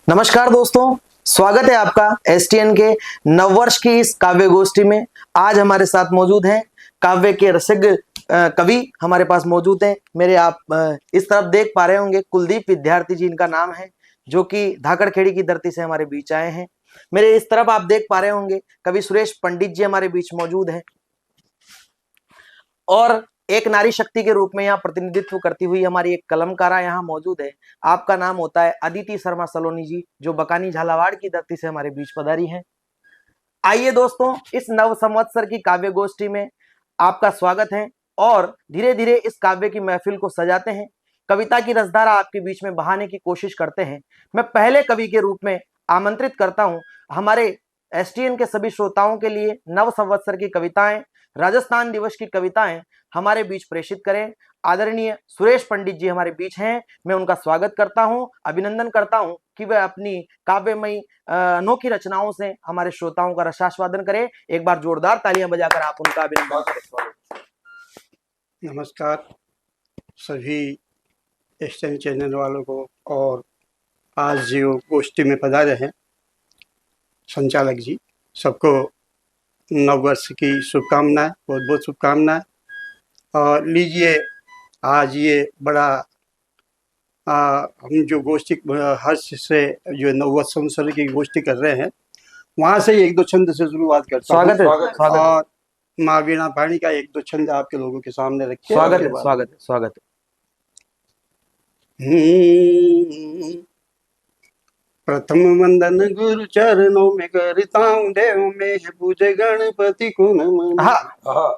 नमस्कार दोस्तों, स्वागत है आपका एसटीएन के नववर्ष की इस काव्य गोष्ठी में। आज हमारे साथ मौजूद हैं काव्य के रसिक कवि हमारे पास मौजूद हैं। मेरे आप इस तरफ देख पा रहे होंगे कुलदीप विद्यार्थी जी इनका नाम है, जो कि धाकड़खेड़ी की धरती से हमारे बीच आए हैं। मेरे इस तरफ आप देख पा रहे होंगे कवि सुरेश पंडित जी हमारे बीच मौजूद हैं। और एक नारी शक्ति के रूप में यहाँ प्रतिनिधित्व करती हुई हमारी एक कलमकारा यहाँ मौजूद है। आपका नाम होता है अदिति शर्मा सलोनी जी, जो बकानी झालावाड़ की धरती से हमारे बीच पधारी हैं। आइए दोस्तों, इस नव संवत्सर की काव्य गोष्ठी में आपका स्वागत है और धीरे धीरे इस काव्य की महफिल को सजाते हैं, कविता की रसधारा आपके बीच में बहाने की कोशिश करते हैं। मैं पहले कवि के रूप में आमंत्रित करता हूं हमारे एसटीएन के सभी श्रोताओं के लिए नव संवत्सर की कविताएं, राजस्थान दिवस की कविताएं हमारे बीच प्रेषित करें। आदरणीय सुरेश पंडित जी हमारे बीच हैं, मैं उनका स्वागत करता हूं, अभिनंदन करता हूं कि वे अपनी काव्यमयी अनोखी रचनाओं से हमारे श्रोताओं का रसास्वादन करें। एक बार जोरदार तालियां बजाकर आप उनका अभिनंदन करें। नमस्कार सभी एसटीएन चैनल वालों को, और आज जो गोष्ठी में पधारे हैं संचालक जी, सबको नववर्ष की शुभकामनाएं, बहुत बहुत शुभकामनाएं। और लीजिए, आज ये बड़ा हम जो गोष्ठी हर्ष से जो नववर्ष संवत्सर की गोष्ठी कर रहे हैं, वहाँ से एक दो छंद से शुरुआत करता हूँ। स्वागत है। और माँ वीणा पाणी का एक दो छंद आपके लोगों के सामने रखे। स्वागत है, स्वागत है, स्वागत है। प्रथम वंदन गुरु चरणों में करता हूँ, देव में पूजे गणपति को नमन।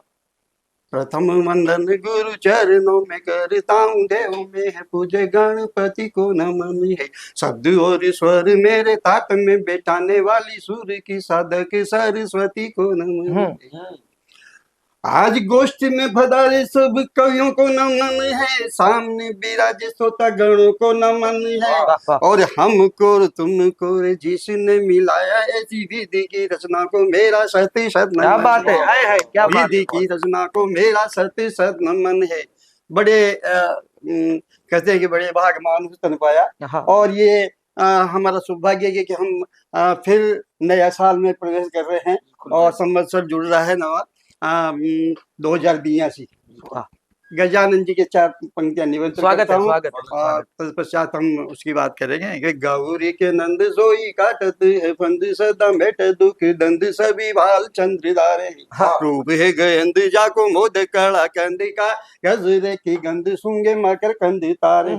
प्रथम वंदन गुरु चरणों में करता हूँ, देव में पूजे गणपति को नमन है। शब्द और स्वर मेरे ताक में बैठाने वाली सूर्य की साधक सरस्वती को नमन है। आज गोष्ठी में पधारे सब कवियों को नमन है, सामने विराजे श्रोता गणों को नमन है। और हमको और तुमको जिसने मिलाया ऐसी विधि की रचना को मेरा शत शत नमन। क्या बात है, क्या बात है। विधि की रचना को मेरा शत शत नमन है। बड़े कहते हैं कि बड़े भाग्यवान तन पाया। और ये हमारा सौभाग्य है कि हम फिर नया साल में प्रवेश कर रहे हैं और संवत्सर जुड़ रहा है नवा 2082। गजानंद जी के 4 पंक्तियां निवेदन करता हूं। और तत्पश्चात हम उसकी बात करेंगे कि गौरी के नंद सोई काटत है फंद, सदा मेट दुख दंद सभी भाल चंद्रदारे। रूप है गयंद जाको मोद कड़ा कंद का, गजरे की गंध सूंगे मकर कंद तारे।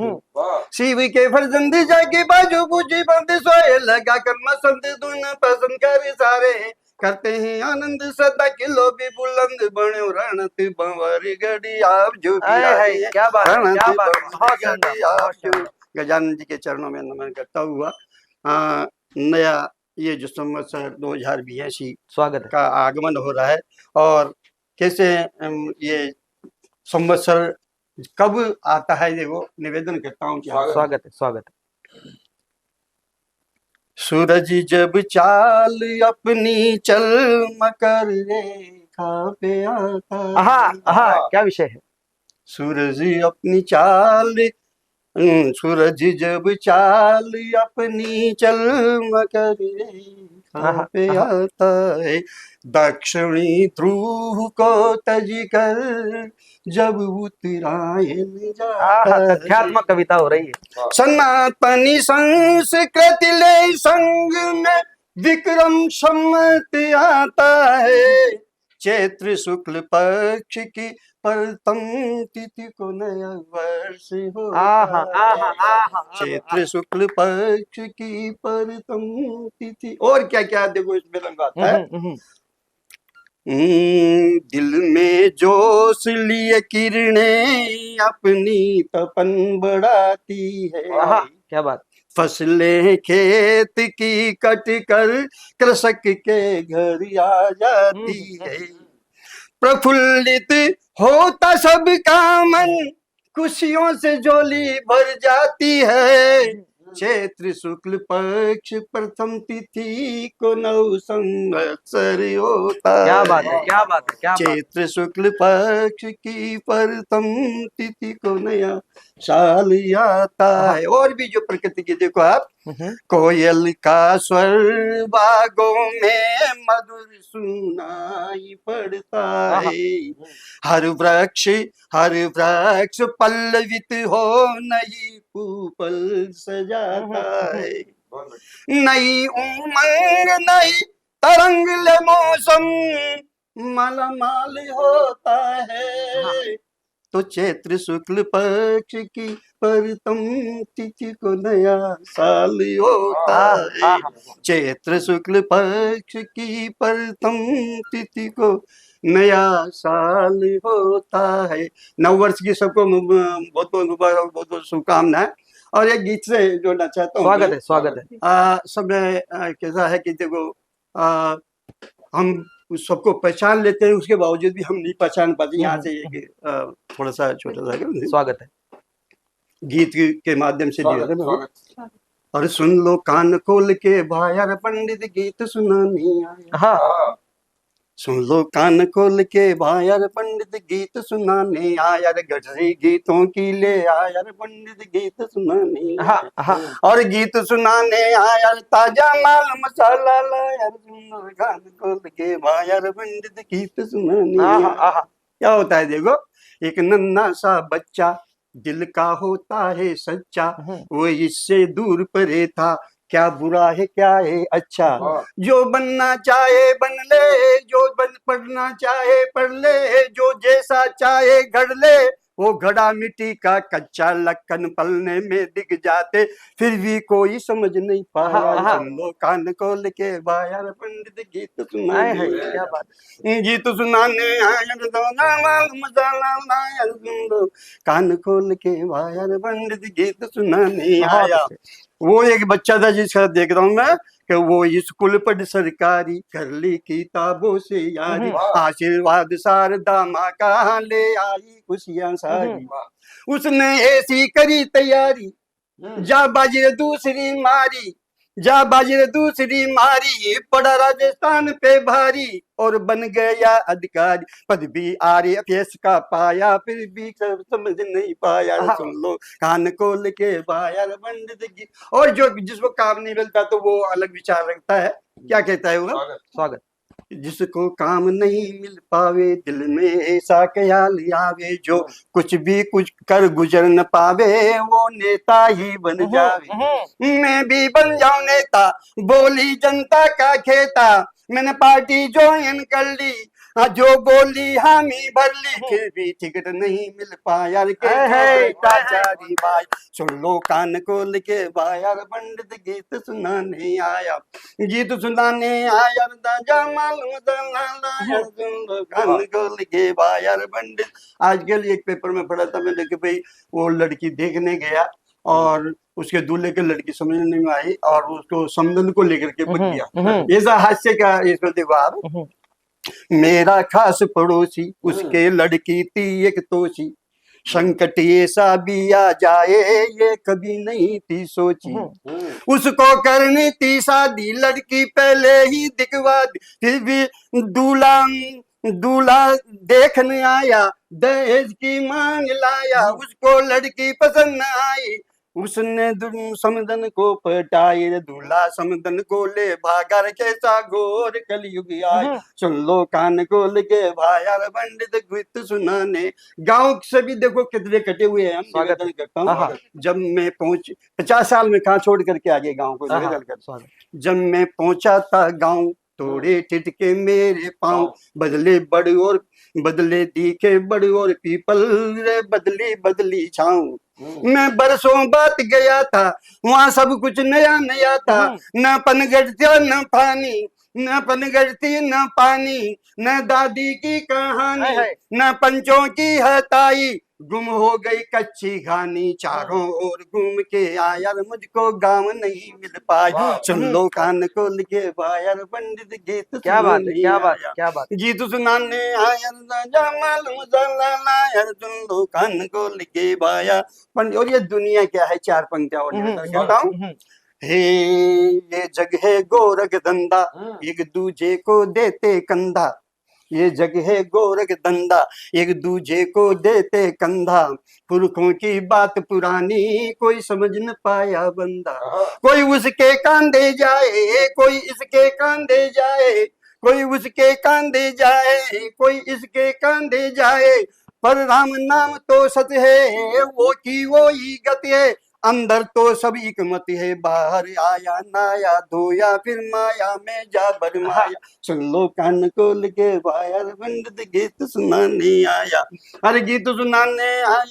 शिव के फरजंद जाके बाजू बुझी बंद, सोए लगा कर मसंद दुन पसंद कर सारे। करते हैं आनंद सदा किलो भी बुलंद, बने रणत बंवर गड़ी आप जो भी। क्या बात है, क्या बात है। गजानन जी के चरणों में नमन करता हुआ नया ये जो संवत्सर 2082 स्वागत का आगमन हो रहा है। और कैसे ये संवत्सर कब आता है, ये वो निवेदन करता हूँ। स्वागत है, स्वागत है। सूरज जब चाल अपनी चल मकर रेखा पे आता। क्या विषय है। सूरज अपनी चाल, सूरज जब चाल अपनी चल मकर रेखा पे आता है, दक्षिणी ध्रुव को तज कर जब उत्तरायण जाता है। तथ्यात्मक कविता हो रही है। सनातनी संस्कृति ले संग में विक्रम सम्मत आता है, चैत्र शुक्ल पक्ष की प्रथम तिथि को नया वर्ष होता है। चैत्र शुक्ल पक्ष की प्रथम तिथि। और क्या क्या देखो इसमें रंग आता है। दिल में जोश लिए किरणें अपनी तपन बढ़ाती है। क्या बात। फसलें खेत की कट कर कृषक के घर आ जाती है, प्रफुल्लित होता सबका मन, खुशियों से झोली भर जाती है। चैत्र शुक्ल पक्ष प्रथम तिथि को नव संवत्सर होता है। क्या बात है, क्या बात है, क्या बात। चैत्र शुक्ल पक्ष की प्रथम तिथि को नया साल आता है। और भी जो प्रकृति की देखो आप, कोयल का स्वर बागों में मधुर सुनाई पड़ता है। हर वृक्ष पल्लवित हो नई कूपल सजाता है। नई उमंग नई तरंग ले मौसम मालामाल होता है। तो चैत्र शुक्ल पक्ष की परतम तिथि को नया साल होता है। चैत्र शुक्ल पक्ष की परतम तिथि को नया साल होता है। नव वर्ष की सबको बहुत बहुत मुबारक, बहुत बहुत शुभकामनाएं। और एक गीत से जोड़ना चाहता हूँ। स्वागत है, स्वागत है। सब कैसा है कि देखो हम सबको पहचान लेते हैं, उसके बावजूद भी हम नहीं पहचान पाते। यहाँ से एक थोड़ा सा छोटा सा स्वागत है गीत के माध्यम से दिया। और सुन लो कान खोल के भाया पंडित गीत सुनाने आया। हाँ, सुन लो कान खोल के भाया पंडित गीत सुनाने आया। गजरी गीतों की ले आया पंडित गीत सुनाने। हाँ, और गीत सुनाने आया ताजा माल मसाला लाया। कान खोल के भाया पंडित गीत सुनाने आया। क्या होता है देखो, एक नन्हा सा बच्चा दिल का होता है सच्चा, वो इससे दूर परे था क्या बुरा है क्या है अच्छा। जो बनना चाहे बन ले, जो पढ़ना चाहे पढ़ ले, जो जैसा चाहे घड़ ले। वो घड़ा मिट्टी का कच्चा लक्कन पलने में दिख जाते, फिर भी कोई समझ नहीं पाया। सुन लो कान खोल के भाया पंडित गीत सुनाने। क्या बात, गीत सुनाने आया मसाला लाया। सुन लो कान खोल के भाया पंडित गीत सुनाने आया। वो एक बच्चा था जिसका देख रहा हूँ मैं कि वो स्कूल पढ़ सरकारी, कर ली किताबों से यारी। आशीर्वाद शारदा माँ का ले आई खुशियां सारी। उसने ऐसी करी तैयारी, जा बाजी दूसरी मारी, जा बाजी दूसरी मारी। पड़ा राजस्थान पे भारी और बन गया अधिकारी। पद भी RFS का पाया, फिर भी समझ नहीं पाया। सुन लो कान खोल के भाया पंडित की। और जो जिसको काम नहीं मिलता तो वो अलग विचार रखता है। क्या कहता है वो? स्वागत। जिसको काम नहीं मिल पावे दिल में ऐसा ख्याल आवे, जो कुछ भी कुछ कर गुजर न पावे वो नेता ही बन जावे। मैं भी बन जाऊं नेता, बोली जनता का खेता। मैंने पार्टी ज्वाइन कर ली, जो बोली हामी भर ली, फिर भी टिकट नहीं मिल पाया। चाचारी भाई सुन लो कान खोल के भाया पंडित गीत सुनाने आया। गीत सुनाने आया कान खोल के भाया पंडित। आजकल एक पेपर में पढ़ा था मैंने कि भाई वो लड़की देखने गया और उसके दूल्हे के लड़की समझ नहीं आई और उसको समधन को लेकर के बन गया। ऐसा हास्य का इसमें देखो आप। मेरा खास पड़ोसी उसके लड़की थी एक तोसी, संकट ऐसा भी आ जाए ये कभी नहीं थी सोची। उसको करनी थी शादी, लड़की पहले ही दिखवा दी, फिर भी दूल्हा देखने आया, दहेज की मांग लाया। उसको लड़की पसंद न आई, उसने समदन को पटाई। दूल्हा समदन को ले भागा, कैसा घोर कलयुग आए। सुन लो कान खोल के भाया पंडित गीत सुनाने। गांव से भी देखो कितने कटे हुए हैं। हम निवेदन करता हूँ, जब मैं 50 साल में कहाँ छोड़ करके आ गए गाँव को निवेदन करता। जब मैं पहुंचा था गाँव, तोड़े टिटके मेरे पाँव, बदले बड़ और बदले दिखे बड़ और पीपल रे बदली बदली छाऊं। मैं बरसों बाद गया था, वहाँ सब कुछ नया नया था। न पनगढ़ती न पानी, न पनगढ़ती न पानी, न दादी की कहानी, न पंचों की हताई। गुम हो गई कच्ची घानी, चारों ओर घूम के आया, मुझको गाँव नहीं मिल पाया। सुन लो कान खोल के भाया पंडित गीत। क्या बात है, क्या बात, क्या बात। गीत सुनाने आया मालूम सुन लो कान खोल के भाया पंडित। और ये दुनिया क्या है, 4 पंक्तियां और कहता हूँ। हे ये जग है गोरख धंधा, एक दूजे को देते कंधा। ये जग है गोरख धंधा, एक दूजे को देते कंधा। पुरखों की बात पुरानी, कोई समझ न पाया बंदा। कोई उसके कांधे जाए, कोई इसके कांधे जाए, कोई उसके कांधे जाए, कोई इसके कांधे जाए। पर राम नाम तो सत्य है, वो की वो ही गति है। अंदर तो सब हिकमत है, बाहर आया नाया धोया फिर माया में जा बरमाया। सुन लो कान खोल के वायर, पंडित गीत सुनाने आया। अरे गीत सुनाने आया,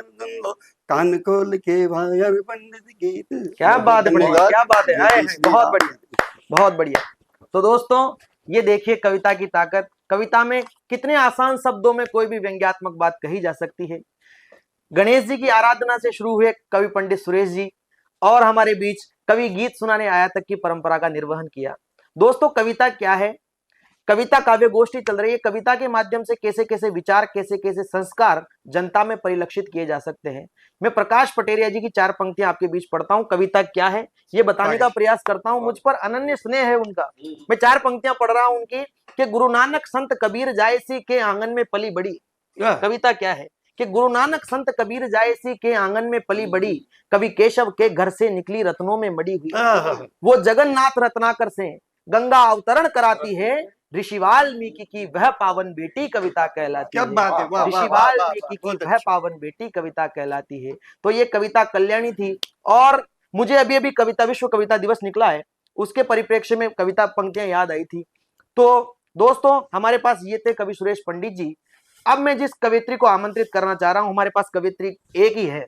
सुन लो कान खोल के वायर, पंडित गीत। क्या बात है, क्या बात है, आए हैं, बहुत बढ़िया, बहुत बढ़िया। तो दोस्तों ये देखिए कविता की ताकत, कविता में कितने आसान शब्दों में कोई भी व्यंग्यात्मक बात कही जा सकती है। गणेश जी की आराधना से शुरू हुए कवि पंडित सुरेश जी और हमारे बीच कवि गीत सुनाने आया तक की परंपरा का निर्वहन किया। दोस्तों कविता क्या है? कविता काव्य गोष्ठी चल रही है। कविता के माध्यम से कैसे कैसे विचार, कैसे कैसे संस्कार जनता में परिलक्षित किए जा सकते हैं। मैं प्रकाश पटेरिया जी की 4 पंक्तियां आपके बीच पढ़ता हूं। कविता क्या है ये बताने का प्रयास करता हूं। मुझ पर अनन्य स्नेह है उनका। मैं 4 पंक्तियां पढ़ रहा हूं उनकी कि गुरु नानक संत कबीर जायसी के आंगन में पली बड़ी। कविता क्या है कि गुरु नानक संत कबीर जायसी के आंगन में पली बड़ी, कवि केशव के घर से निकली रत्नों में मड़ी हुई। वो जगन्नाथ रत्नाकर से गंगा अवतरण कराती है, ऋषि वाल्मीकि की वह पावन बेटी कविता कहलाती है। ऋषि वाल्मीकि की वह पावन बेटी कविता कहलाती है। तो ये कविता कल्याणी थी। और मुझे अभी अभी कविता विश्व कविता दिवस निकला है, उसके परिप्रेक्ष्य में कविता पंक्तियां याद आई थी। तो दोस्तों हमारे पास ये थे कवि सुरेश पंडित जी। अब मैं जिस कवित्री को आमंत्रित करना चाह रहा हूं, हमारे पास कवित्री एक ही है,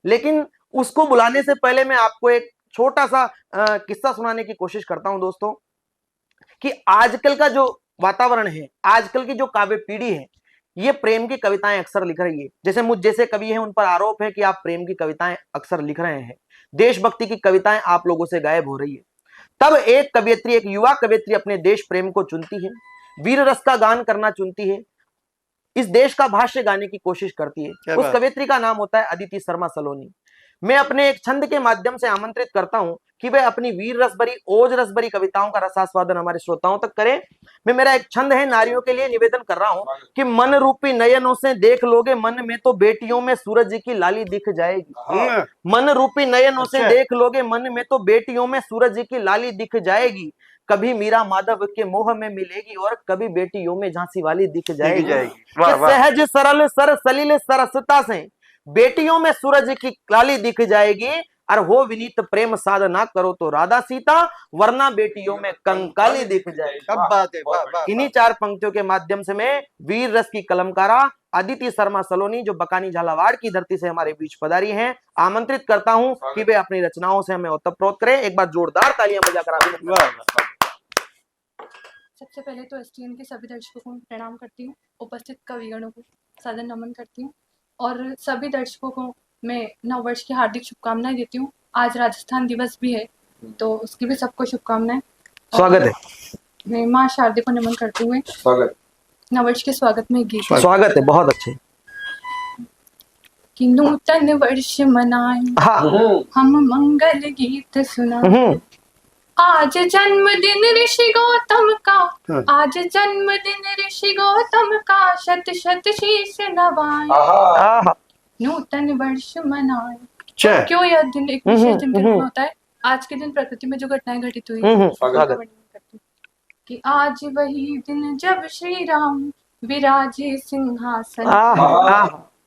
लेकिन उसको बुलाने से पहले मैं आपको एक छोटा सा किस्सा सुनाने की कोशिश करता हूं दोस्तों, कि आजकल का जो वातावरण है, आजकल की जो काव्य पीढ़ी है, ये प्रेम की कविताएं अक्सर लिख रही है। जैसे मुझ जैसे कवि हैं उन पर आरोप है कि आप प्रेम की कविताएं अक्सर लिख रहे हैं, देशभक्ति की कविताएं आप लोगों से गायब हो रही है। तब एक कवियत्री, एक युवा कवियत्री अपने देश प्रेम को चुनती है, वीर रस का गान करना चुनती है, इस देश का भाष्य गाने की कोशिश करती है। उस कवियत्री का नाम होता है अदिति शर्मा सलोनी। मैं अपने एक छंद के माध्यम से आमंत्रित करता हूं कि वे अपनी वीर रसभरी, ओज रसभरी कविताओं का रसास्वादन हमारे श्रोताओं तक करें। मैं, मेरा एक छंद है, नारियों के लिए निवेदन कर रहा हूं कि मन रूपी नयनों से देख लोगे, मन में तो बेटियों में सूरज जी की लाली दिख जाएगी। मन रूपी नयनों से देख लोगे, मन में तो बेटियों में सूरज जी की लाली दिख जाएगी। कभी मीरा माधव के मोह में मिलेगी और कभी बेटियों में झांसी वाली दिख जाएगी। सहज सरल सर सलील सरसता से बेटियों में सूरज की लाली दिख जाएगी, और हो विनीत प्रेम साधना करो तो राधा सीता, वरना बेटियों में कंकाली दिख जाएगी। इन्हीं 4 पंक्तियों के माध्यम से मैं वीर रस की कलमकारा अदिति शर्मा सलोनी, जो बकानी झालावाड़ की धरती से हमारे बीच पधारी हैं, आमंत्रित करता हूं कि वे अपनी रचनाओं से हमें ओतप्रोत करें। एक बार जोरदार तालियां बजाकर आप। सबसे पहले तो एसटीएन के सभी दर्शकों को प्रणाम करती हूँ, उपस्थित कविगणों को सादर नमन करती हूँ, और सभी दर्शकों को मैं नववर्ष की हार्दिक शुभकामनाएं देती हूँ। आज राजस्थान दिवस भी है, तो उसकी भी सबको शुभकामनाएं। स्वागत है। मैं माँ शारदे को नमन करते हुए स्वागत, नववर्ष के स्वागत में गीत। स्वागत है, बहुत अच्छे। कि नूतन वर्ष मनाएं, हम मंगल गीत सुनाएं। आज जन्मदिन ऋषि गौतम का, आज जन्मदिन ऋषि गौतम का, शत शत शीश नवाएं, नूतन वर्ष मनाएं। क्यों यह दिन एक विशेष दिन के रूप में होता है? आज के दिन प्रकृति में जो घटनाएं घटित हुई कि आज वही दिन जब श्री राम विराजे सिंहासन,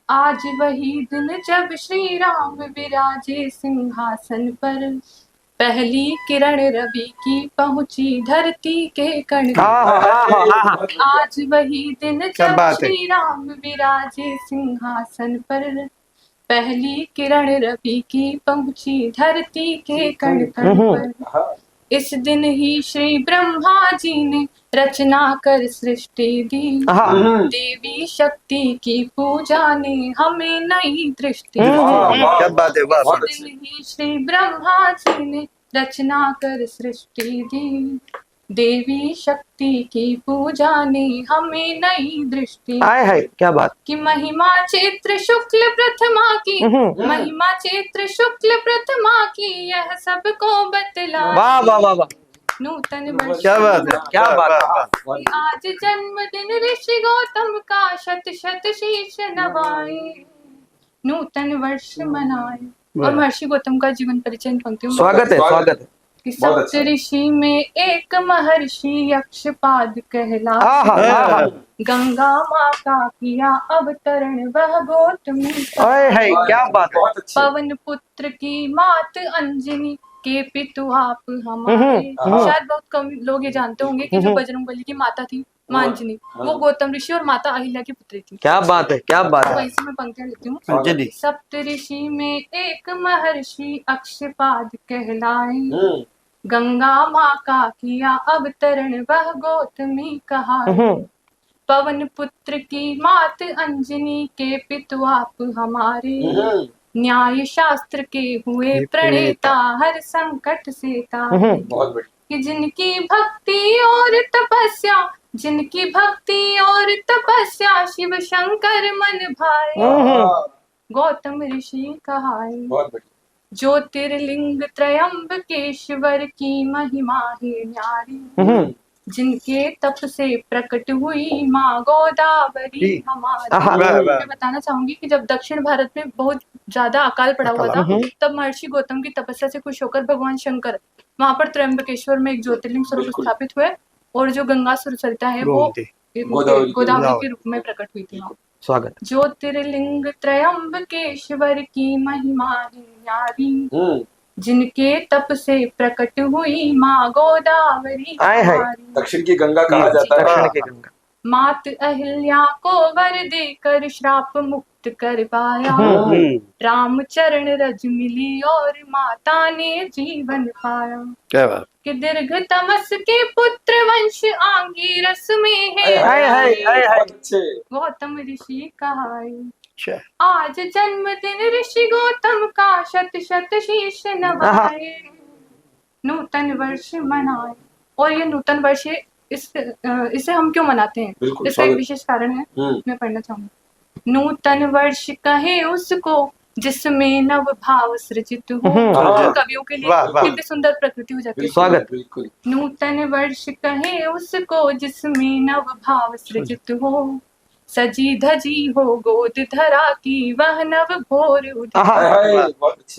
आज वही दिन जब श्री राम विराजे सिंहासन पर, पहली किरण रवि की पहुंची धरती के कण। आज वही दिन जब श्री राम विराजे सिंहासन पर, पहली किरण रवि की पहुंची धरती के कण कण पर। इस दिन ही श्री ब्रह्मा जी ने रचना कर सृष्टि दी, देवी शक्ति की पूजा ने हमें नई दृष्टि दी। इस दिन ही श्री ब्रह्मा जी ने रचना कर सृष्टि दी, देवी शक्ति की पूजा ने हमें नई दृष्टि। क्या बात कि महिमा चैत्र शुक्ल प्रथमा की, महिमा चैत्र शुक्ल प्रथमा की, यह सबको बतला। वाह वाह वाह वाह। नूतन वर्ष क्या बात है, क्या बात है। वाह, कि आज जन्मदिन ऋषि गौतम का शत शत शीश नवाए, नूतन वर्ष मनाए। और महर्षि गौतम का जीवन परिचय इन पंक्तियों में स्वागत है, स्वागत है। कि सप्त ऋषि में एक महर्षि यक्षपाद कहलाते, आहा, गंगा माँ का किया अवतरण वह गौतमी ओए है, क्या बात है। पवन पुत्र की मात अंजनी के पितु आप हमारे। शायद बहुत कम लोग ये जानते होंगे कि जो बजरंगबली की माता थी माँ अंजनी, वो गौतम ऋषि और माता अहिल्या की पुत्री थी। क्या बात है, क्या बात है। वहीं से मैं पंक्तियां लेती हूँ। अंजनी। सप्त ऋषि में एक महर्षि अक्षपाद कहलाए, गंगा माँ का किया अवतरण वह गौतमी कहाए, पवन पुत्र की मात अंजनी के पितु आप हमारे, न्याय शास्त्र के हुए प्रणेता हर संकट से तारे, कि जिनकी भक्ति और तपस्या, जिनकी भक्ति और तपस्या शिव शंकर मन भाए, गौतम ऋषि कहाए। ज्योतिर्लिंग त्रयंबकेश्वर की महिमा है न्यारी, जिनके तप से प्रकट हुई माँ गोदावरी हमारी। मैं बताना चाहूंगी कि जब दक्षिण भारत में बहुत ज्यादा अकाल पड़ा हुआ था, तब महर्षि गौतम की तपस्या से खुश होकर भगवान शंकर वहां पर त्रयंबकेश्वर में एक ज्योतिर्लिंग स्वरूप स्थापित हुए, और जो गंगा सुरसरिता है वो गोदावरी के रूप में प्रकट हुई थी। स्वागत। ज्योतिर्लिंग त्रयंबकेश्वर की महिमा है न्यारी, जिनके तप से प्रकट हुई माँ गोदावरी हमारी। दक्षिण की गंगा कहा जाता है। दक्षिण की गंगा। मात अहिल्या को वर देकर श्राप मुक्त कर पाया, राम चरण रज मिली और माता ने जीवन पाया। क्या बात। कि दीर्घ तमस के पुत्र वंश आंगिरस में है, गौतम ऋषि कहाए। आज जन्मदिन ऋषि गौतम का शत शत शीश नवाए, नूतन वर्ष मनाए। और ये नूतन वर्ष इसे हम क्यों मनाते हैं, इसका एक विशेष कारण है, मैं पढ़ना चाहूंगी। नूतन वर्ष कहे उसको जिसमें नव भाव सृजित हो। कवियों के लिए कितनी सुंदर प्रकृति हो जाती है। स्वागत। नूतन वर्ष कहे उसको जिसमें नव भाव सृजित हो, सजी धजी हो गोद धरा की वह नव भोर उदित,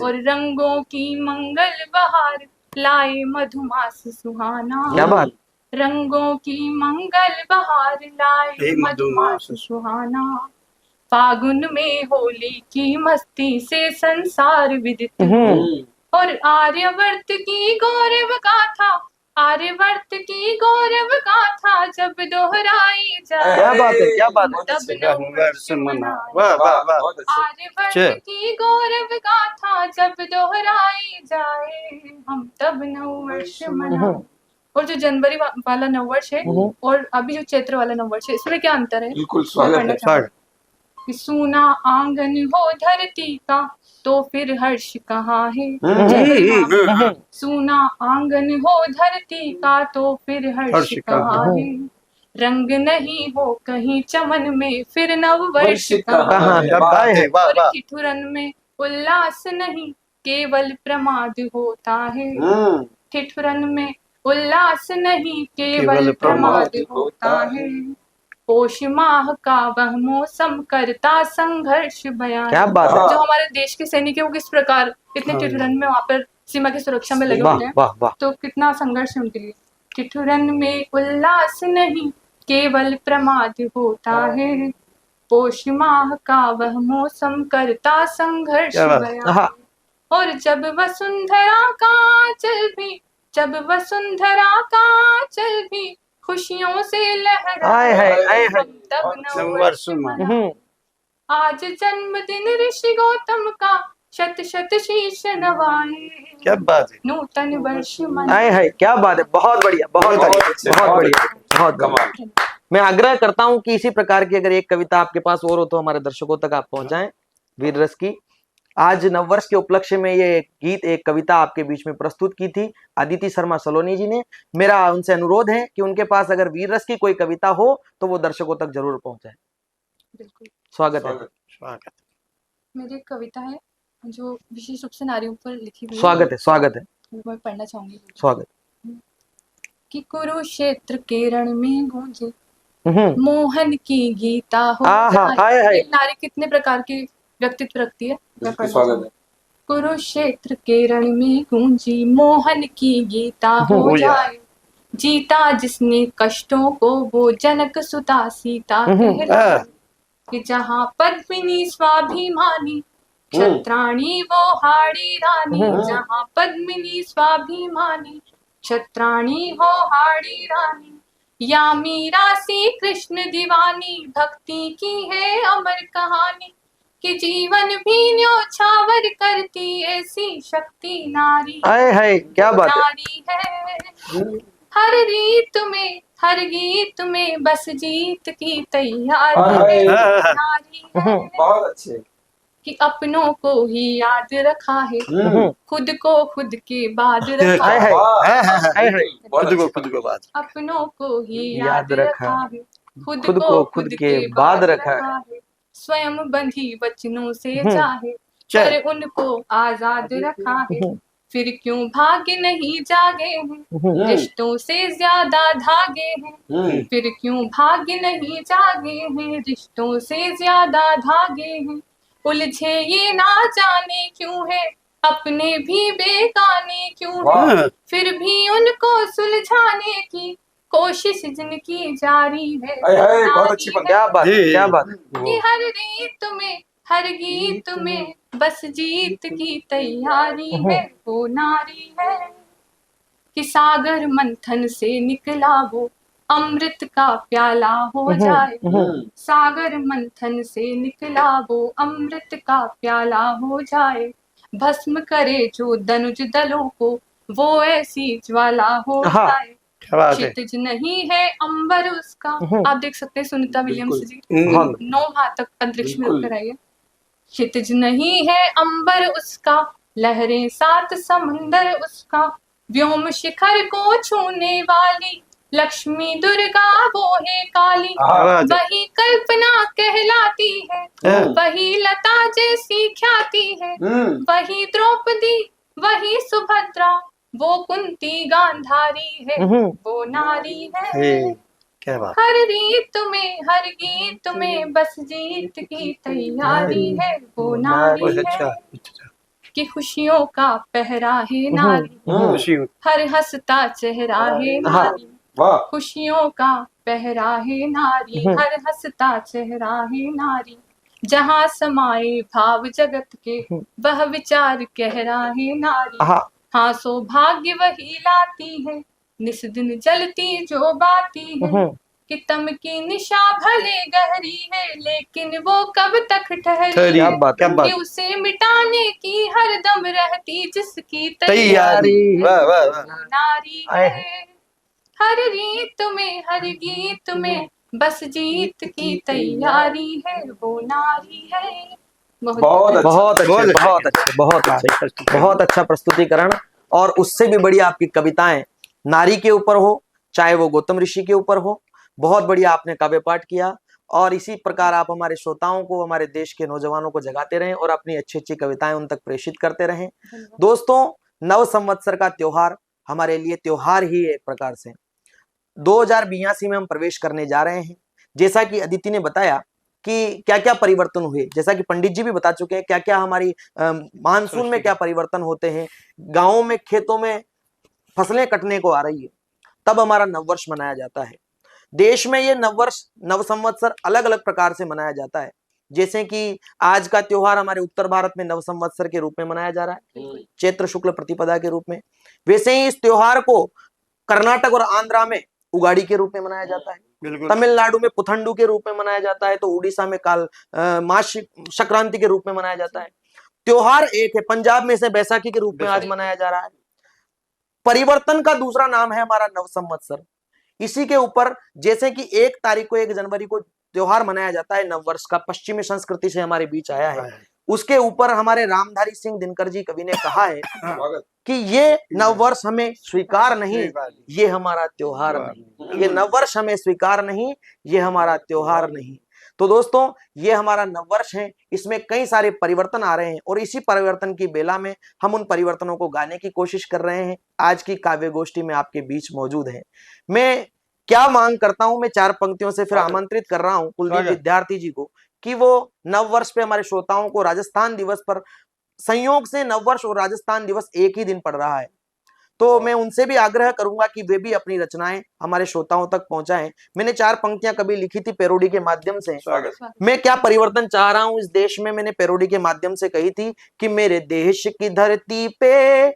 और रंगों की मंगल बहार लाए मधुमास सुहाना। क्या बात। रंगों की मंगल बहार लाए मधुमास सुहाना, फागुन में होली की मस्ती से संसार विदित हो, और आर्यवर्त की गौरव गाथा, आर्यवर्त की गौरव गाथा जब दोहराई जाए। क्या बात है, क्या बात है। तब नववर्ष मनाए। वाह वाह वाह। आर्यवर्त की गौरव गाथा जब दोहराई जाए, हम तब नववर्ष मनाए। और जो जनवरी वाला नववर्ष है और अभी जो चैत्र वाला नववर्ष है, इसमें क्या अंतर है? बिल्कुल स्वागत है। कि सूना आंगन हो धरती का तो फिर हर्ष कहाँ है। सूना आंगन हो धरती का तो फिर हर्ष कहाँ है, रंग नहीं हो कहीं चमन में फिर नववर्ष कहाँ है। और ठिठुरन में उल्लास नहीं केवल प्रमाद होता है, ठिठुरन में उल्लास नहीं केवल प्रमाद होता है, पोष माह का वह मौसम करता संघर्ष बयान। क्या बात है। जो हमारे देश के सैनिक है वो किस प्रकार इतने ठिठुरन में वहां पर सीमा की सुरक्षा में लगे होते हैं, तो कितना संघर्ष है उनके लिए। ठिठुरन में उल्लास नहीं केवल प्रमाद होता है, पोष माह का वह मौसम करता संघर्ष बयान। और जब वसुंधरा का चल भी, जब वसुंधरा का चल भी खुशियों से लहराए, तब नववर्ष मनाए। आज जन्मदिन ऋषि गौतम का शत शत शीश नवाए। क्या बात है। नूतन वर्ष मनाए। है क्या बात है। बहुत बढ़िया, बहुत बढ़िया, बहुत कमाल। मैं आग्रह करता हूं कि इसी प्रकार की अगर एक कविता आपके पास और हो तो हमारे दर्शकों तक आप पहुंचाएं। वीर रस की आज नववर्ष के उपलक्ष्य में ये गीत, एक कविता आपके बीच में प्रस्तुत की थी अदिति शर्मा सलोनी जी ने। मेरा उनसे अनुरोध है कि उनके पास अगर वीर रस की कोई कविता हो तो वो दर्शकों तक जरूर पहुंचाए। बिल्कुल। स्वागत है। स्वागत। मेरी एक कविता है जो विशेष रूप से नारियों पर लिखी हुई है। स्वागत है, स्वागत है। मैं पढ़ना चाहूंगी। स्वागत। कि कुरुक्षेत्र के रण में गूंजे हम्म। मोहन की गीता हो आहा, जाए। हाय, हाय। ये नारी कितने प्रकार के व्यक्तित्व रखती है, मैं पढ़ना स्वागत चाहूंगी। है। कुरुक्षेत्र के रण में गूंजी मोहन की गीता हो हो जाए। जाए। जीता जिसने कष्टों को वो जनक सुता सीता कहलाए। कि जहाँ पद्मिनी स्वाभिमानी क्षत्राणी वो हाड़ी रानी। जहाँ पद्मिनी स्वाभिमानी क्षत्राणी हो हाड़ी रानी। या मीरा सी कृष्ण दीवानी भक्ति की है अमर कहानी। कि जीवन भी न्योछावर करती ऐसी शक्ति नारी। हाय हाय, क्या बात है। नारी है हर रीत में हर गीत में बस जीत की तैयारी है। हाय। नारी है बहुत अच्छे। कि अपनों को ही याद रखा है खुद को खुद के बाद रखा हाय है। हाय, हाय हाय। खुद को बात। अपनों को ही याद याद रखा रखा है खुद खुद को खुद के बाद रखा है। स्वयं बंधी वचनों से चाहे पर उनको आजाद रखा है। फिर क्यों भाग्य नहीं जागे हैं रिश्तों से ज्यादा धागे हैं। फिर क्यों भाग्य नहीं जागे हैं रिश्तों से ज्यादा धागे हैं। उलझे ये ना जाने क्यों है अपने भी बेगाने क्यों है। फिर भी उनको सुलझाने की कोशिश जिनकी जारी है। हाय हाय, बहुत अच्छी पंक्ति। क्या बात है, क्या बात है। कि हर रीत में हर गीत में बस जीत की तैयारी है वो नारी है। कि सागर मंथन से निकला वो अमृत का प्याला हो जाए। सागर मंथन से निकला वो अमृत का प्याला हो जाए। भस्म करे जो दनुज दलों को वो ऐसी ज्वाला हो जाए। क्षितिज नहीं है अंबर उसका। आप देख सकते हैं सुनीता विलियम्स जी 9 हाथ तक अंतरिक्ष में उठकर आई है। क्षितिज नहीं है अंबर उसका लहरें 7 समंदर उसका। व्योम शिखर को छूने वाली लक्ष्मी दुर्गा वो है काली। वही कल्पना कहलाती है वही लता जैसी ख्याति है। वही द्रौपदी वही सुभद्रा वो कुंती गांधारी है वो नारी है। क्या बात। हर रीत में हर गीत में बस जीत की तैयारी है वो नारी है। कि खुशियों का पहरा है नारी हर हंसता चेहरा है नारी। खुशियों का पहरा है नारी हर हंसता चेहरा है नारी। जहाँ समाये भाव जगत के वह विचार कह रहा है नारी। हाँ सौभाग्य वही लाती है निस दिन जलती जो बाती है। कि तम की निशा भले गहरी है लेकिन वो कब तक ठहरी। कि उसे मिटाने की हर दम रहती जिसकी तैयारी नारी है। हर रीत में हर गीत में बस जीत की तैयारी है वो नारी है। बहुत अच्छा प्रस्तुतिकरण। और उससे भी बढ़िया आपकी कविताएं नारी के ऊपर हो चाहे वो गौतम ऋषि के ऊपर हो। बहुत बढ़िया आपने काव्य पाठ किया और इसी प्रकार आप हमारे श्रोताओं को हमारे देश के नौजवानों को जगाते रहें और अपनी अच्छी अच्छी कविताएं उन तक प्रेषित करते रहें। दोस्तों, नव संवत्सर का त्योहार हमारे लिए त्योहार ही एक प्रकार से 2082 में हम प्रवेश करने जा रहे हैं। जैसा कि अदिति ने बताया कि क्या क्या परिवर्तन हुए, जैसा कि पंडित जी भी बता चुके हैं क्या क्या हमारी मानसून में क्या परिवर्तन होते हैं। गाँवों में खेतों में फसलें कटने को आ रही है, तब हमारा नववर्ष मनाया जाता है। देश में ये नववर्ष नव संवत्सर अलग अलग प्रकार से मनाया जाता है। जैसे कि आज का त्योहार हमारे उत्तर भारत में नव संवत्सर के रूप में मनाया जा रहा है, चैत्र शुक्ल प्रतिपदा के रूप में। वैसे ही इस त्योहार को कर्नाटक और आंध्रा में उगाड़ी के रूप में मनाया जाता है। तमिलनाडु में पुथंडू के रूप में मनाया जाता है, तो उड़ीसा में काल मास संक्रांति के रूप में मनाया जाता है। त्योहार एक है। पंजाब में इसे बैसाखी के रूप में आज मनाया जा रहा है। परिवर्तन का दूसरा नाम है हमारा नव संवत्सर। इसी के ऊपर जैसे कि 1 तारीख को 1 जनवरी को त्योहार मनाया जाता है नववर्ष का, पश्चिमी संस्कृति से हमारे बीच आया है। उसके ऊपर हमारे रामधारी सिंह दिनकर जी कवि ने कहा है कि ये नववर्ष हमें स्वीकार नहीं, ये हमारा त्योहार नहीं। ये नववर्ष हमें स्वीकार नहीं, ये हमारा त्योहार नहीं। तो दोस्तों ये हमारा नववर्ष है, इसमें कई सारे परिवर्तन आ रहे हैं और इसी परिवर्तन की बेला में हम उन परिवर्तनों को गाने की कोशिश कर रहे हैं। आज की काव्य गोष्ठी में आपके बीच मौजूद है। मैं क्या मांग करता हूं, मैं 4 पंक्तियों से फिर आमंत्रित कर रहा हूं कुलदीप विद्यार्थी जी को कि वो नववर्ष पे हमारे श्रोताओं को राजस्थान दिवस पर, संयोग से नववर्ष और राजस्थान दिवस एक ही दिन पड़ रहा है, तो मैं उनसे भी आग्रह करूंगा कि वे भी अपनी रचनाएं हमारे श्रोताओं तक पहुंचाएं। मैंने 4 पंक्तियां कभी लिखी थी पैरोडी के माध्यम से। मैं क्या परिवर्तन चाह रहा हूं इस देश में, मैंने पैरोडी के माध्यम से कही थी कि मेरे देश की धरती पे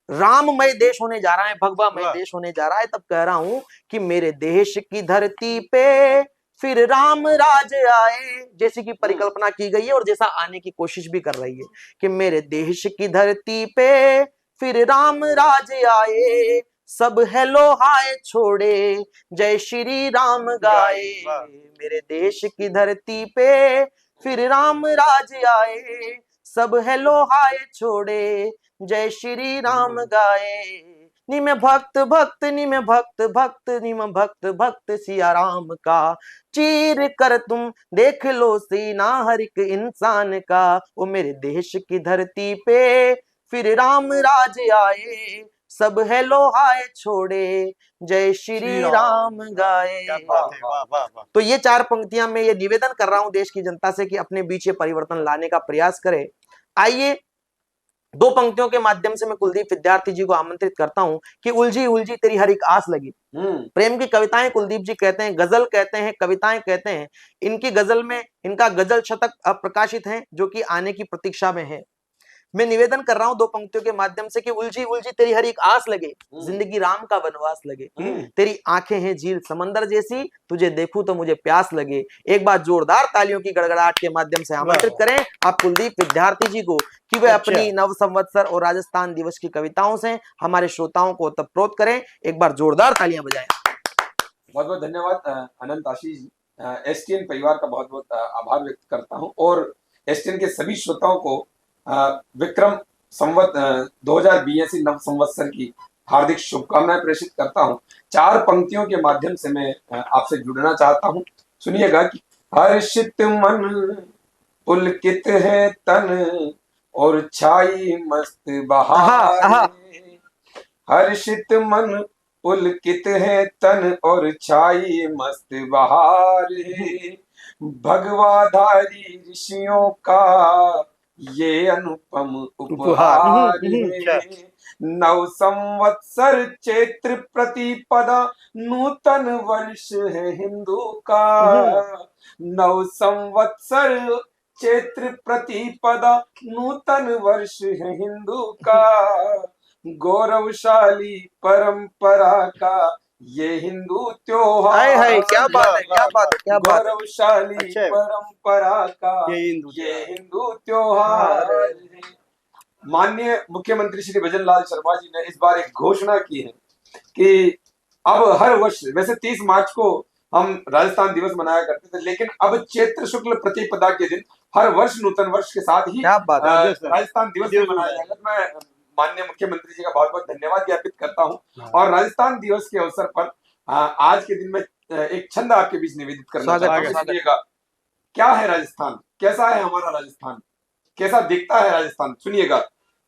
राममय देश होने जा रहा है, भगवामय देश होने जा रहा है। तब कह रहा हूं कि मेरे देश की धरती पे फिर राम राज आए, जैसी की परिकल्पना की गई है और जैसा आने की कोशिश भी कर रही है कि मेरे देश की धरती पे फिर राम राज आए, सब हेलो हाय छोड़े जय श्री राम गाए। मेरे देश की धरती पे फिर राम राज आए, सब हेलो हाय छोड़े जय श्री राम गाए। निम भक्त भक्त निम भक्त भक्त निम भक्त भक्त सिया राम का, चीर कर तुम देख लो सीना हर एक इंसान का। ओ मेरे देश की धरती पे फिर राम राज आए, सब हेलो हाय छोड़े जय श्री राम गाए। तो ये 4 पंक्तियां मैं ये निवेदन कर रहा हूं देश की जनता से कि अपने बीच ये परिवर्तन लाने का प्रयास करें। आइए 2 पंक्तियों के माध्यम से मैं कुलदीप विद्यार्थी जी को आमंत्रित करता हूं कि उलझी उलझी तेरी हर एक आस लगी। प्रेम की कविताएं कुलदीप जी कहते हैं, गजल कहते हैं, कविताएं कहते हैं। इनकी गजल में इनका गजल शतक प्रकाशित है जो कि आने की प्रतीक्षा में है। मैं निवेदन कर रहा हूं 2 पंक्तियों के माध्यम से कि उलझी उलझी तेरी हर एक आस लगे, जिंदगी राम का वनवास लगे। तेरी आंखें हैं झील समंदर जैसी, तुझे देखूं तो मुझे प्यास लगे। एक बार जोरदार तालियों की गड़गड़ाहट के माध्यम से आमंत्रित करें आप कुलदीप विद्यार्थी जी को कि वे अपनी नव संवत्सर और राजस्थान दिवस की कविताओं से हमारे श्रोताओं को ओतप्रोत करें। एक बार जोरदार तालियां बजाएं। बहुत बहुत धन्यवाद अनंत आशीष जी। एसटीएन परिवार का बहुत बहुत आभार व्यक्त करता हूं और एसटीएन के सभी श्रोताओं को विक्रम संवत 2082 नव संवत्सर की हार्दिक शुभकामनाएं प्रेषित करता हूं। 4 पंक्तियों के माध्यम से मैं आपसे जुड़ना चाहता हूं। सुनिएगा कि हर्षित मन पुलकित है तन और छाई मस्त बहार। हर्षित मन पुलकित है तन और छाई मस्त बहार। भगवाधारी ऋषियों का ये अनुपम उपहार है। नव संवत्सर चैत्र प्रतिपदा नूतन वर्ष है हिंदू का। नव संवत्सर चैत्र प्रतिपदा नूतन वर्ष है हिंदू का। गौरवशाली परंपरा का ये हिंदू त्योहार है। क्या बात है, क्या बात है, क्या बात है। गौरवशाली परंपरा का ये हिंदू त्योहार है। माननीय मुख्यमंत्री श्री भजनलाल शर्मा जी ने इस बार एक घोषणा की है कि अब हर वर्ष, वैसे 30 मार्च को हम राजस्थान दिवस मनाया करते थे, लेकिन अब चैत्र शुक्ल प्रतिपदा के दिन हर वर्ष नूतन वर्ष के साथ ही राजस्थान दिवस मनाया जाएगा। मैं माननीय मुख्यमंत्री जी का बहुत बहुत धन्यवाद ज्ञापित करता हूं। और राजस्थान दिवस के अवसर पर आज के दिन में एक छंद आपके बीच निवेदित करना चाहता हूं। क्या है राजस्थान, कैसा है हमारा राजस्थान, कैसा दिखता है राजस्थान। सुनिएगा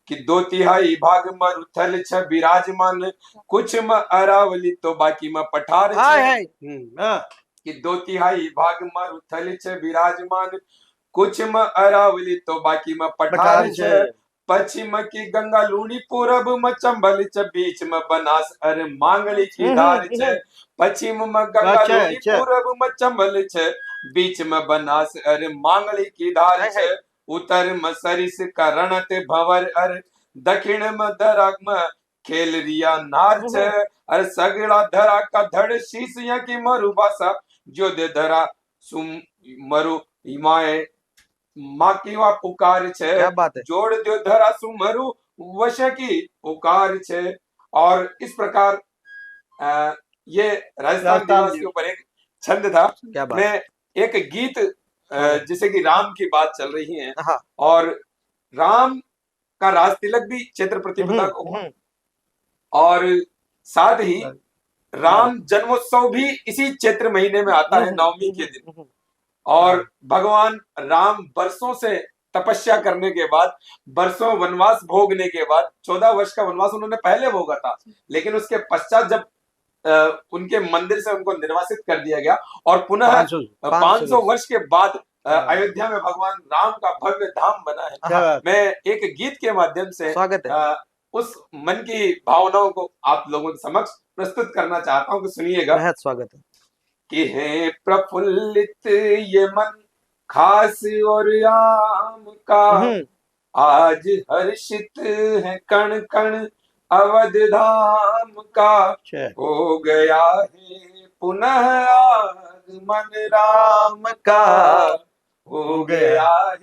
कि 2/3 भाग मरुथल छ विराजमान, कुछ म अरावली तो बाकी म पठार है। कि 2/3 भाग मरुथल छ विराजमान, कुछ म अरावली तो बाकी म पठार है। पश्चिम की गंगा लूणी, पूरब में चंबल च, बीच में बनास अरे मांगली की धार छ। पश्चिम में गंगा लूणी, पूरब में चंबल छ, बीच में बनास अरे मांगली की धार छ। उत्तर में सरिस का रणत भंवर अरे, दक्षिण में धरा में खेल रिया नार छ। अरे सगड़ा धरा का धड़ शीशिया की मरु भाषा, जो दे धरा सुम मरु हिमाए माँ की वा पुकार छे। जोड़ दो धरा सुमरु वश की पुकार छे। और इस प्रकार ये राजस्थान दिवस के ऊपर एक छंद था। मैं एक गीत जैसे कि राम की बात चल रही है और राम का राज तिलक भी चैत्र प्रतिपदा को हुआ और साथ ही राम जन्मोत्सव भी इसी चैत्र महीने में आता है, नवमी के दिन। और भगवान राम बरसों से तपस्या करने के बाद, बरसों वनवास भोगने के बाद, 14 वर्ष का वनवास उन्होंने पहले भोगा था, लेकिन उसके पश्चात जब उनके मंदिर से उनको निर्वासित कर दिया गया और पुनः 500 वर्ष के बाद अयोध्या में भगवान राम का भव्य धाम बना है। मैं एक गीत के माध्यम से उस मन की भावनाओं को आप लोगों के समक्ष प्रस्तुत करना चाहता हूं कि सुनिएगा। बहुत स्वागत है। कि है प्रफुल्लित ये मन खास और राम का, आज हर्षित है कण कण अवध धाम का, हो गया है पुनः आगमन राम का, हो गया है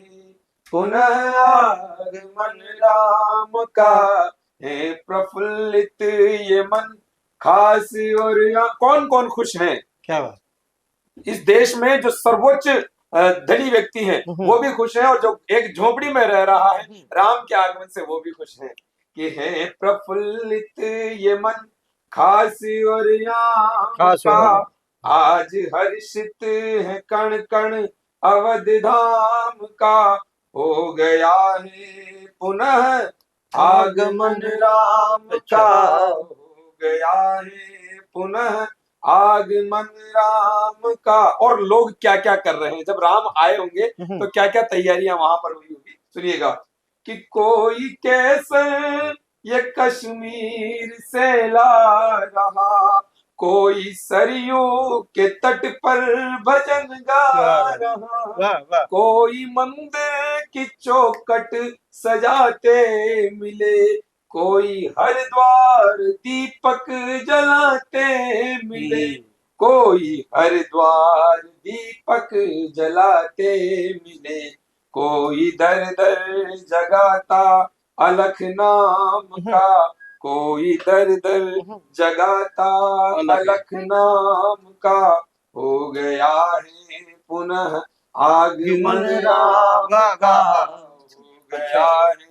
पुनः आगमन राम का, है प्रफुल्लित ये मन खास और कौन कौन खुश हैं? क्या बात। इस देश में जो सर्वोच्च धनी व्यक्ति हैं वो भी खुश हैं, और जो एक झोपड़ी में रह रहा है राम के आगमन से वो भी खुश हैं। कि है प्रफुल्लित ये मन खास और राम का, आज हर्षित है कण कण अवध धाम का, हो गया है पुनः आगमन राम का, हो गया है पुनः आगमन राम का। और लोग क्या क्या कर रहे हैं, जब राम आए होंगे तो क्या क्या तैयारियां वहां पर हुई होगी, सुनिएगा। कि कोई केसर ये कश्मीर से ला रहा, कोई सरयू के तट पर भजन गा रहा, कोई मंदिर की चौखट सजाते मिले, कोई हरिद्वार दीपक जलाते मिले, कोई हरिद्वार दीपक जलाते मिले, कोई दर दर जगाता अलख नाम का, कोई दर दर जगाता अलख नाम का, हो गया है पुनः आगमन राम का, हो गया है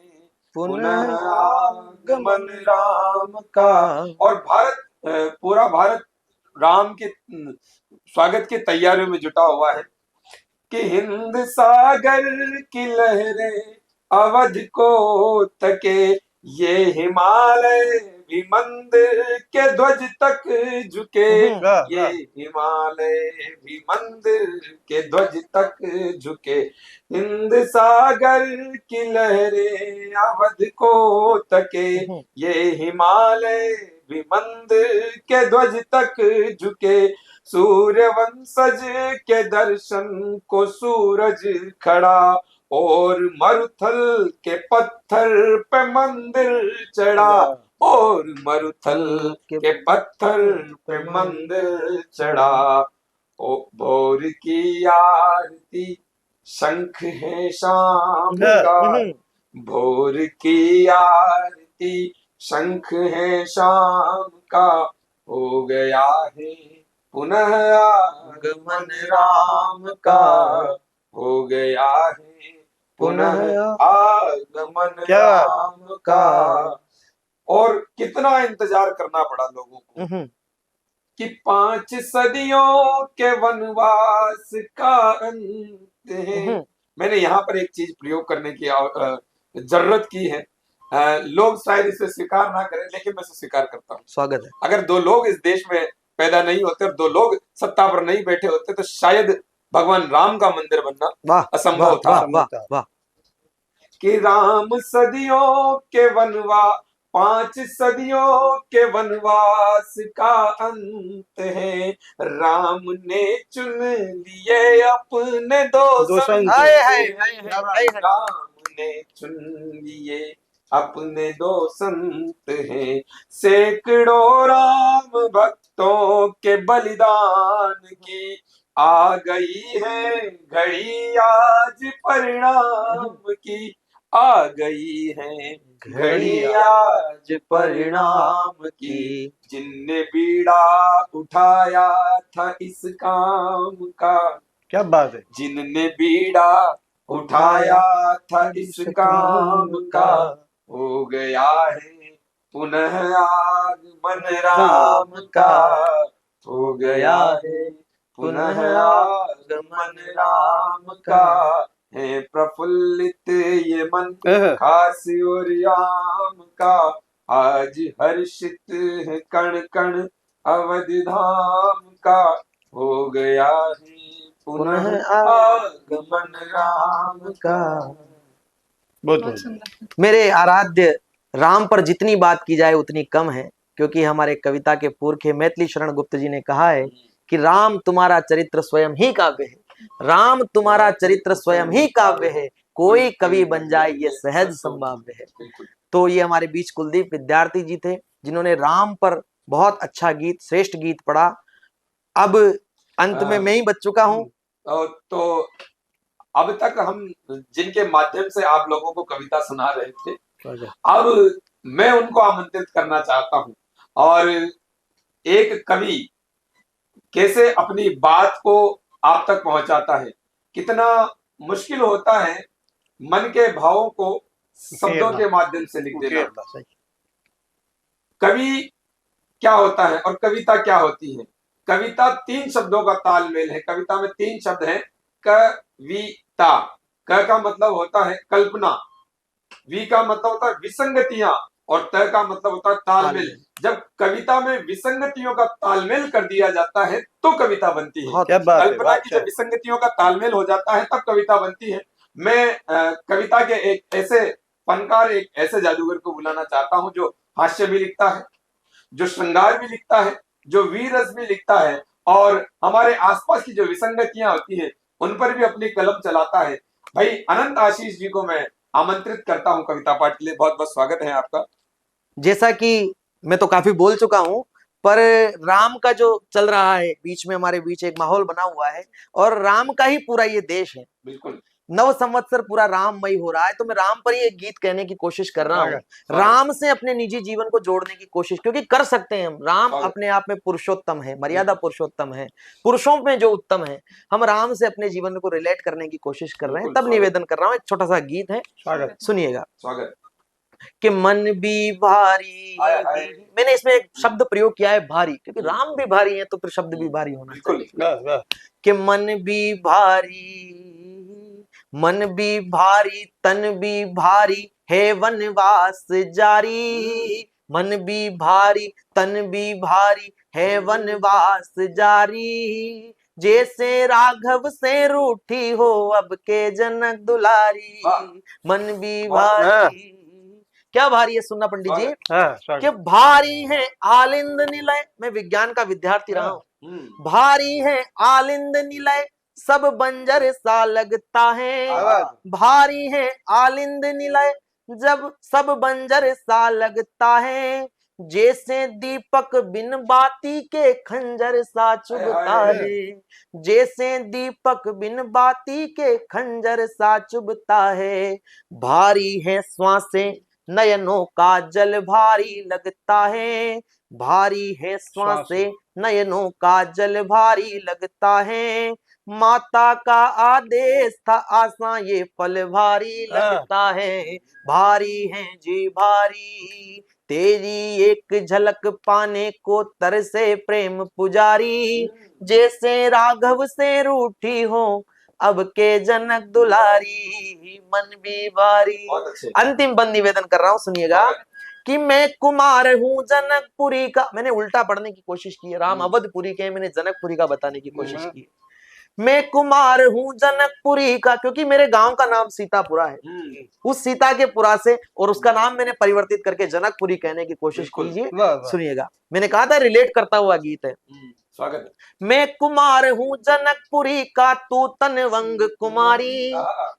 पुनः आगमन राम का। और भारत, पूरा भारत राम के स्वागत की तैयारियों में जुटा हुआ है। कि हिंद सागर की लहरें अवध को तके, ये हिमालय भी मंदिर के ध्वज तक झुके, ये हिमालय भी मंदिर के ध्वज तक झुके, हिंद सागर की लहरें अवध को तके, ये हिमालय भी मंदिर के ध्वज तक झुके, सूर्य वंशज के दर्शन को सूरज खड़ा, और मरुथल के पत्थर पे मंदिर चढ़ा, और मरुथल के पत्थर पे मंदिर चढ़ा, ओ भोर की आरती शंख है शाम का, भोर की आरती शंख है शाम का, हो गया है पुनः आगमन राम का, हो गया है पुनः आगमन राम का। और कितना इंतजार करना पड़ा लोगों को कि 5 सदियों के वनवास का अंत है। मैंने यहाँ पर एक चीज प्रयोग करने की जरूरत की है, लोग शायद इसे स्वीकार ना करें, लेकिन मैं इसे स्वीकार करता हूँ। स्वागत है। अगर 2 लोग इस देश में पैदा नहीं होते और 2 लोग सत्ता पर नहीं बैठे होते तो शायद भगवान राम का मंदिर बनना असंभव था। कि राम सदियों के वनवास, 5 सदियों के वनवास का अंत है, राम ने चुन लिए अपने 2 संत, राम ने चुन लिए अपने 2 संत हैं, सैकड़ों राम भक्तों के बलिदान की आ गई है घड़ी आज परिणाम की, आ गई है घड़ी आज परिणाम की, जिनने बीड़ा उठाया था इस काम का। क्या बात है। जिनने बीड़ा उठाया था इस काम का, हो गया है पुनः आगमन राम का, हो गया है पुनः आगमन राम का है प्रफुल्लित ये मन, खास और राम का आज हर्षित है कण कण, अवधि धाम का हो गया है पुनः आगमन राम का। बहुत सुंदर। मेरे आराध्य राम पर जितनी बात की जाए उतनी कम है, क्योंकि हमारे कविता के पुरखे मैथिली शरण गुप्त जी ने कहा है कि राम तुम्हारा चरित्र स्वयं ही काव्य है, राम तुम्हारा चरित्र स्वयं ही काव्य है, कोई कवि बन जाए ये सहज संभाव्य है। तो ये हमारे बीच कुलदीप विद्यार्थी जी थे, जिन्होंने राम पर बहुत अच्छा गीत, श्रेष्ठ गीत पढ़ा। अब अंत में मैं ही बच चुका हूँ। तो अब तक हम जिनके माध्यम से आप लोगों को कविता सुना रहे थे, अब मैं उनको आमंत्रित करना चाहता हूं। और एक कवि कैसे अपनी बात को आप तक पहुंचाता है, कितना मुश्किल होता है मन के भावों को शब्दों के माध्यम से लिख देना। कवि क्या होता है और कविता क्या होती है? कविता 3 शब्दों का तालमेल है। कविता में 3 शब्द हैं। कविता, क का मतलब होता है कल्पना, वी का मतलब होता है विसंगतियां, और त का मतलब होता है तालमेल। जब कविता में विसंगतियों का तालमेल कर दिया जाता है तो कविता बनती है। कल्पना की जब विसंगतियों का तालमेल हो जाता है तब कविता बनती है। मैं कविता के एक ऐसे फनकार, एक ऐसे जादूगर को बुलाना चाहता हूं जो हास्य भी लिखता है, जो श्रृंगार भी लिखता है, जो वीर रस भी लिखता है, और हमारे आसपास की जो विसंगतियां होती है उन पर भी अपनी कलम चलाता है। भाई अनंत आशीष जी को मैं आमंत्रित करता हूं कविता पाठ के लिए। बहुत बहुत स्वागत है आपका। जैसा कि मैं तो काफी बोल चुका हूं, पर राम का जो चल रहा है बीच में, हमारे बीच एक माहौल बना हुआ है और राम का ही पूरा ये देश है। बिल्कुल, नव संवत्सर पूरा राममय हो रहा है, तो मैं राम पर ही एक गीत कहने की कोशिश कर रहा हूँ, राम से अपने निजी जीवन को जोड़ने की कोशिश, क्योंकि कर सकते हैं हम। राम अपने आप में पुरुषोत्तम है, मर्यादा पुरुषोत्तम है, पुरुषों में जो उत्तम है, हम राम से अपने जीवन को रिलेट करने की कोशिश कर रहे हैं। तब निवेदन कर रहा हूँ, एक छोटा सा गीत है, सुनिएगा। स्वागत। कि मन भी भारी, मैंने इसमें एक शब्द प्रयोग किया है भारी, क्योंकि राम भी भारी है तो फिर शब्द भी भारी होना चाहिए। कि मन भी भारी, मन भी भारी, तन भी भारी है वनवास जारी, मन भी भारी, तन भी भारी है वनवास जारी, जैसे राघव से रूठी हो अब के जनक दुलारी, मन भी भारी। क्या भारी है, सुनना पंडित जी। कि भारी है आलिंद निलय, मैं विज्ञान का विद्यार्थी रहा हूं, भारी है आलिंद निलय सब बंजर सा लगता है, भारी है आलिंद निलय जब सब बंजर सा लगता है, जैसे दीपक बिन बाती के खंजर सा चुभता है, जैसे दीपक बिन बाती के खंजर सा चुभता है, भारी है श्वासें नयनों का जल भारी लगता है, भारी है श्वासें नयनों का जल भारी लगता है, माता का आदेश था आसा ये फल भारी लगता है, भारी है जी भारी तेरी एक झलक पाने को तरसे प्रेम पुजारी, जैसे राघव से रूठी हो अब के जनक दुलारी, मन भी भारी। अंतिम बंद निवेदन कर रहा हूं, सुनिएगा। कि मैं कुमार हूं जनकपुरी का, मैंने उल्टा पढ़ने की कोशिश की है, राम अवधपुरी के, मैंने जनकपुरी का बताने की कोशिश की है। मैं कुमार हूं जनकपुरी का, क्योंकि मेरे गांव का नाम सीतापुरा है, उस सीता के पुरा से, और उसका नाम मैंने परिवर्तित करके जनकपुरी कहने की कोशिश कीजिए। सुनिएगा, मैंने कहा था रिलेट करता हुआ गीत है। स्वागत। मैं कुमार हूँ जनकपुरी का तू तनवंग कुमारी,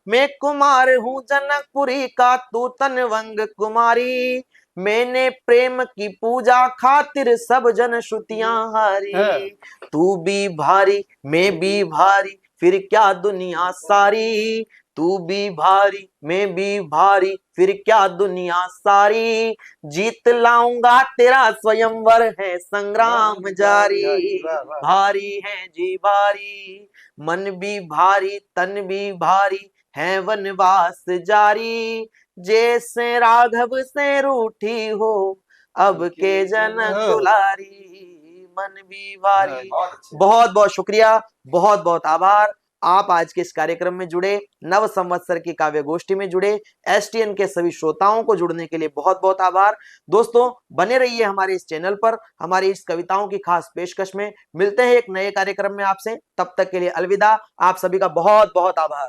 मैं कुमार हूँ जनकपुरी का तू तनवंग कुमारी, मैंने प्रेम की पूजा खातिर सब जन श्रुतियां हारी, तू भी भारी मैं भी भारी फिर क्या दुनिया सारी, तू भी भारी मैं भी भारी फिर क्या दुनिया सारी, जीत लाऊंगा तेरा स्वयंवर है संग्राम जारी, भारी है जी भारी मन भी भारी तन भी भारी है वनवास जारी, जैसे राघव से रूठी हो अब के जनक दुलारी, मन भी भारी। बहुत अच्छे। बहुत बहुत शुक्रिया, बहुत बहुत आभार। आप आज के इस कार्यक्रम में जुड़े, नव संवत्सर की काव्य गोष्ठी में जुड़े, एसटीएन के सभी श्रोताओं को जुड़ने के लिए बहुत बहुत आभार। दोस्तों बने रहिए हमारे इस चैनल पर, हमारी इस कविताओं की खास पेशकश में। मिलते हैं एक नए कार्यक्रम में आपसे, तब तक के लिए अलविदा। आप सभी का बहुत बहुत आभार।